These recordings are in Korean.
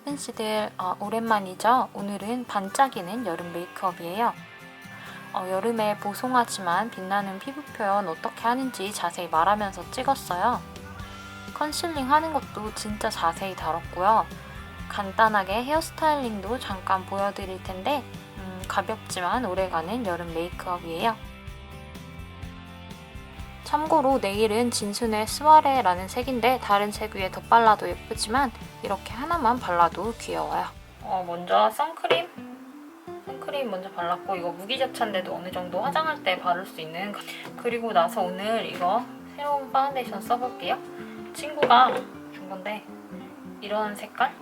예쁜 씨들 오랜만이죠? 오늘은 반짝이는 여름 메이크업이에요. 여름에 보송하지만 빛나는 피부 표현 어떻게 하는지 자세히 말하면서 찍었어요. 컨실링 하는 것도 진짜 자세히 다뤘고요. 간단하게 헤어스타일링도 잠깐 보여드릴 텐데 가볍지만 오래가는 여름 메이크업이에요. 참고로 네일은 진순의 스와레라는 색인데 다른 색 위에 덧발라도 예쁘지만 이렇게 하나만 발라도 귀여워요. 먼저 선크림 먼저 발랐고, 이거 무기자차인데도 어느 정도 화장할 때 바를 수 있는. 그리고 나서 오늘 이거 새로운 파운데이션 써볼게요. 친구가 준 건데 이런 색깔?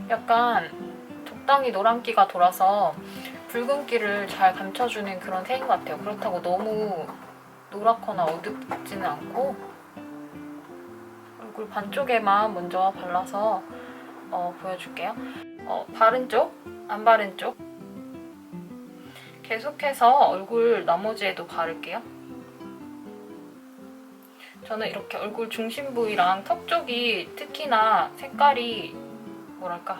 약간 적당히 노란기가 돌아서 붉은기를 잘 감춰주는 그런 색인 것 같아요. 그렇다고 너무 노랗거나 어둡지는 않고. 얼굴 반쪽에만 먼저 발라서 보여줄게요. 바른 쪽, 안 바른 쪽. 계속해서 얼굴 나머지에도 바를게요. 저는 이렇게 얼굴 중심 부위랑 턱 쪽이 특히나 색깔이 뭐랄까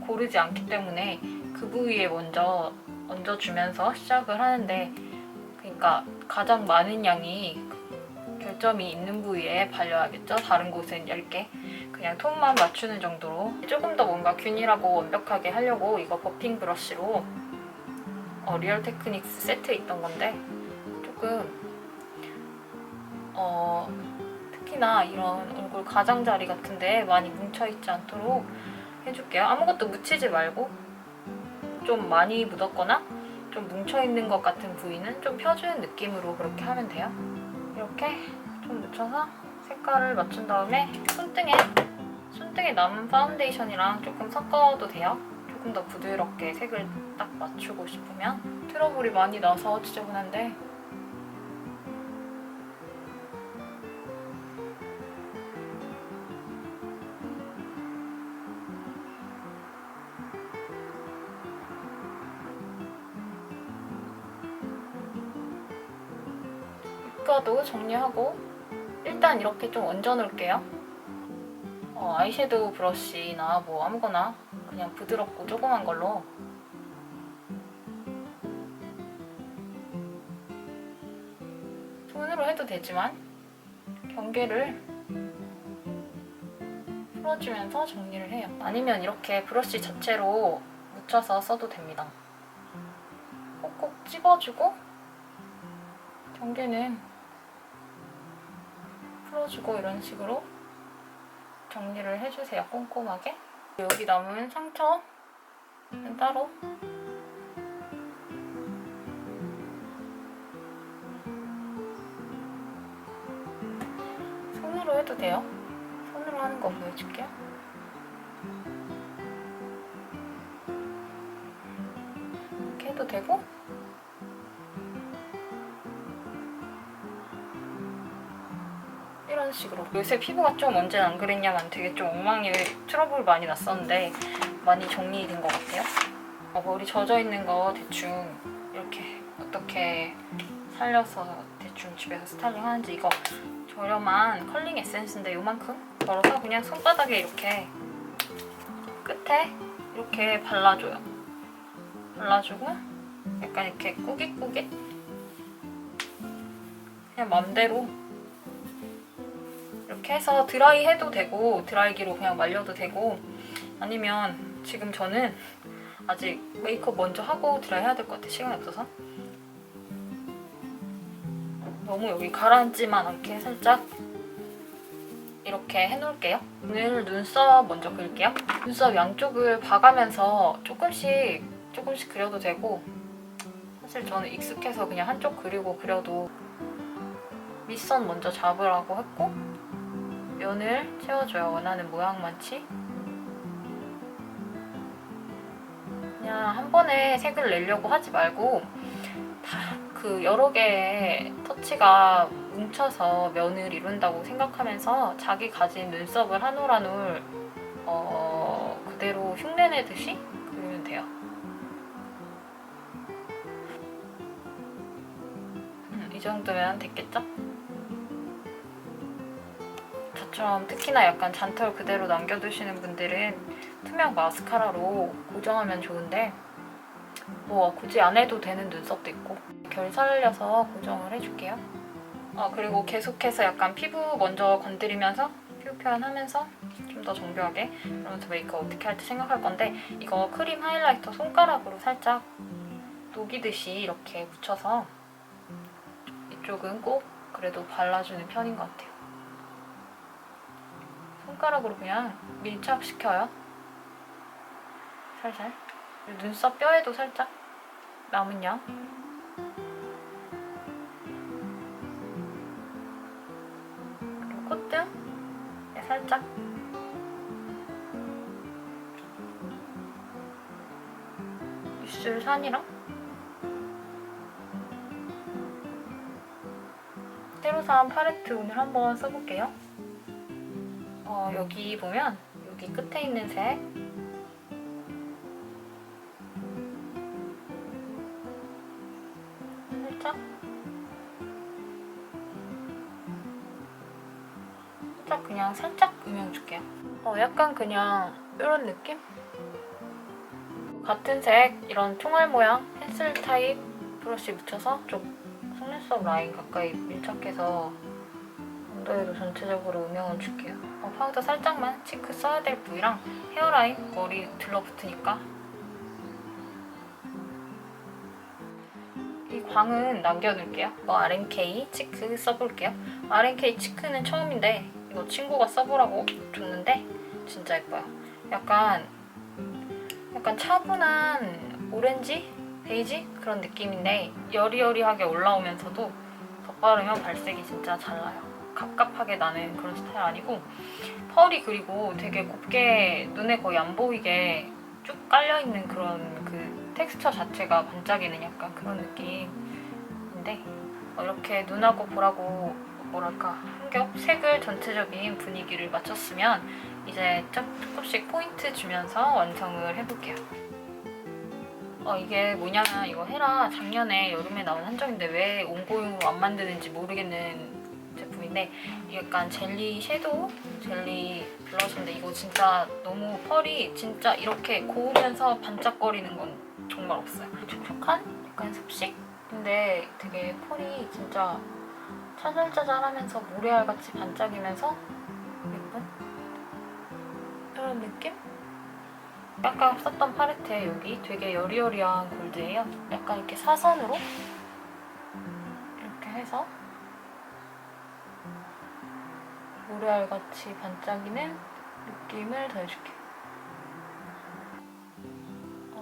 고르지 않기 때문에 그 부위에 먼저 얹어주면서 시작을 하는데, 그러니까 가장 많은 양이 결점이 있는 부위에 발려야겠죠? 다른 곳은 얇게 그냥 톤만 맞추는 정도로. 조금 더 뭔가 균일하고 완벽하게 하려고 이거 버핑 브러쉬로 리얼 테크닉스 세트에 있던 건데, 조금 특히나 이런 얼굴 가장자리 같은데 많이 뭉쳐있지 않도록 해줄게요. 아무것도 묻히지 말고 좀 많이 묻었거나 좀 뭉쳐있는 것 같은 부위는 좀 펴주는 느낌으로 그렇게 하면 돼요. 이렇게 좀 묻혀서 색깔을 맞춘 다음에 손등에 남은 파운데이션이랑 조금 섞어도 돼요. 조금 더 부드럽게 색을 딱 맞추고 싶으면. 트러블이 많이 나서 지저분한데 입가도 정리하고 일단 이렇게 좀 얹어 놓을게요. 아이섀도우 브러쉬나 뭐 아무거나 그냥 부드럽고 조그만 걸로. 손으로 해도 되지만 경계를 풀어주면서 정리를 해요. 아니면 이렇게 브러쉬 자체로 묻혀서 써도 됩니다. 꼭꼭 집어주고 경계는 풀어주고 이런 식으로 정리를 해주세요. 꼼꼼하게. 여기 남은 상처는 따로. 손으로 해도 돼요. 손으로 하는 거 보여줄게요. 이렇게 해도 되고, 이런 식으로. 요새 피부가 좀 언제는 안 그랬냐면 되게 좀 엉망이 트러블 많이 났었는데 많이 정리된 것 같아요. 머리 젖어있는 거 대충 이렇게 어떻게 살려서 대충 집에서 스타일링 하는지. 이거 저렴한 컬링 에센스인데 요만큼 덜어서 그냥 손바닥에 이렇게 끝에 이렇게 발라줘요. 발라주고 약간 이렇게 꾸깃꾸깃 그냥 맘대로 이렇게 해서 드라이 해도 되고 드라이기로 그냥 말려도 되고, 아니면 지금 저는 아직 메이크업 먼저 하고 드라이 해야 될 것 같아요. 시간이 없어서. 너무 여기 가라앉지만 않게 살짝 이렇게 해놓을게요. 오늘 눈썹 먼저 그릴게요. 눈썹 양쪽을 봐가면서 조금씩 그려도 되고, 사실 저는 익숙해서 그냥 한쪽 그리고 그려도. 밑선 먼저 잡으라고 했고 면을 채워줘요. 원하는 모양만치. 그냥 한 번에 색을 내려고 하지 말고 다 그 여러 개의 터치가 뭉쳐서 면을 이룬다고 생각하면서 자기 가진 눈썹을 한 올 한 올 그대로 흉내내듯이 그리면 돼요. 이 정도면 됐겠죠? 저처럼 특히나 약간 잔털 그대로 남겨두시는 분들은 투명 마스카라로 고정하면 좋은데 뭐 굳이 안 해도 되는 눈썹도 있고 결 살려서 고정을 해줄게요. 그리고 계속해서 약간 피부 먼저 건드리면서 피부 표현하면서 좀 더 정교하게 그러면서 메이크업 어떻게 할지 생각할 건데 이거 크림 하이라이터 손가락으로 살짝 녹이듯이 이렇게 묻혀서 이쪽은 꼭 그래도 발라주는 편인 것 같아요. 손가락으로 그냥 밀착시켜요. 살살. 눈썹 뼈에도 살짝 남은 양. 그리고 콧등에 살짝. 입술 산이랑 새로 산 팔레트 오늘 한번 써볼게요. 여기 보면 여기 끝에 있는 색 살짝 그냥 살짝 음영 줄게요. 약간 그냥 이런 느낌? 같은 색 이런 총알 모양 펜슬 타입 브러쉬 묻혀서 좀 속눈썹 라인 가까이 밀착해서 언더에도 전체적으로 음영을 줄게요. 파우더 살짝만 치크 써야 될 부위랑 헤어라인 머리 들러붙으니까 이 광은 남겨둘게요. RMK 치크 써볼게요. RMK 치크는 처음인데 이거 친구가 써보라고 줬는데 진짜 예뻐요. 약간 차분한 오렌지? 베이지? 그런 느낌인데 여리여리하게 올라오면서도 덧바르면 발색이 진짜 잘 나요. 갑갑하게 나는 그런 스타일 아니고 펄이 그리고 되게 곱게 눈에 거의 안 보이게 쭉 깔려있는 그런 그 텍스처 자체가 반짝이는 약간 그런 느낌인데 이렇게 눈하고 볼하고 뭐랄까 한 겹 색을 전체적인 분위기를 맞췄으면 이제 조금씩 포인트 주면서 완성을 해볼게요. 이게 뭐냐면 이거 헤라 작년에 여름에 나온 한정인데 왜 온고용으로 안 만드는지 모르겠는 제품인데 이게 약간 젤리 섀도우, 젤리 블러셔인데 이거 진짜 너무 펄이 진짜 이렇게 고우면서 반짝거리는 건 정말 없어요. 촉촉한 약간 습식인데 되게 펄이 진짜 짜잘짜잘하면서 모래알같이 반짝이면서 예쁜 이런 느낌? 아까 썼던 팔레트에 여기 되게 여리여리한 골드예요. 약간 이렇게 사선으로 이렇게 해서 모래알같이 반짝이는 느낌을 더해줄게요.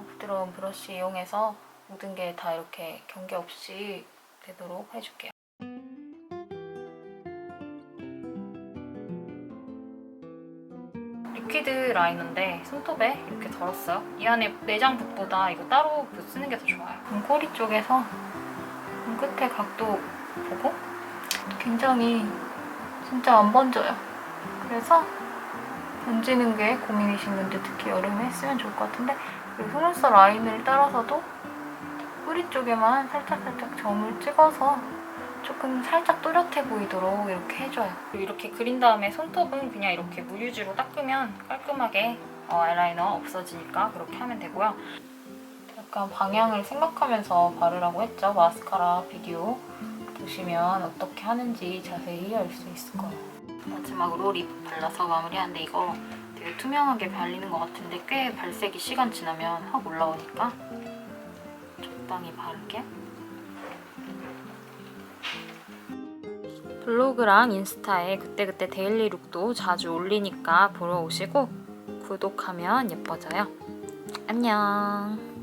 부드러운 브러쉬 이용해서 모든 게 다 이렇게 경계 없이 되도록 해줄게요. 리퀴드 라이너인데 손톱에 이렇게 덜었어요. 이 안에 내장 붓보다 이거 따로 붓 쓰는 게 더 좋아요. 눈꼬리 쪽에서 눈 끝에 각도 보고 굉장히 진짜 안 번져요. 그래서 번지는 게 고민이신 분들 특히 여름에 쓰면 좋을 것 같은데 그리고 속눈썹 라인을 따라서도 뿌리 쪽에만 살짝살짝 점을 찍어서 조금 살짝 또렷해 보이도록 이렇게 해줘요. 그리고 이렇게 그린 다음에 손톱은 그냥 이렇게 물유지로 닦으면 깔끔하게 아이라이너 없어지니까 그렇게 하면 되고요. 약간 방향을 생각하면서 바르라고 했죠. 마스카라 비디오 보시면 어떻게 하는지 자세히 알 수 있을 거예요. 마지막으로 립 발라서 마무리하는데 이거 되게 투명하게 발리는 것 같은데 꽤 발색이 시간 지나면 확 올라오니까 적당히 바를게요. 블로그랑 인스타에 그때그때 데일리 룩도 자주 올리니까 보러 오시고 구독하면 예뻐져요. 안녕.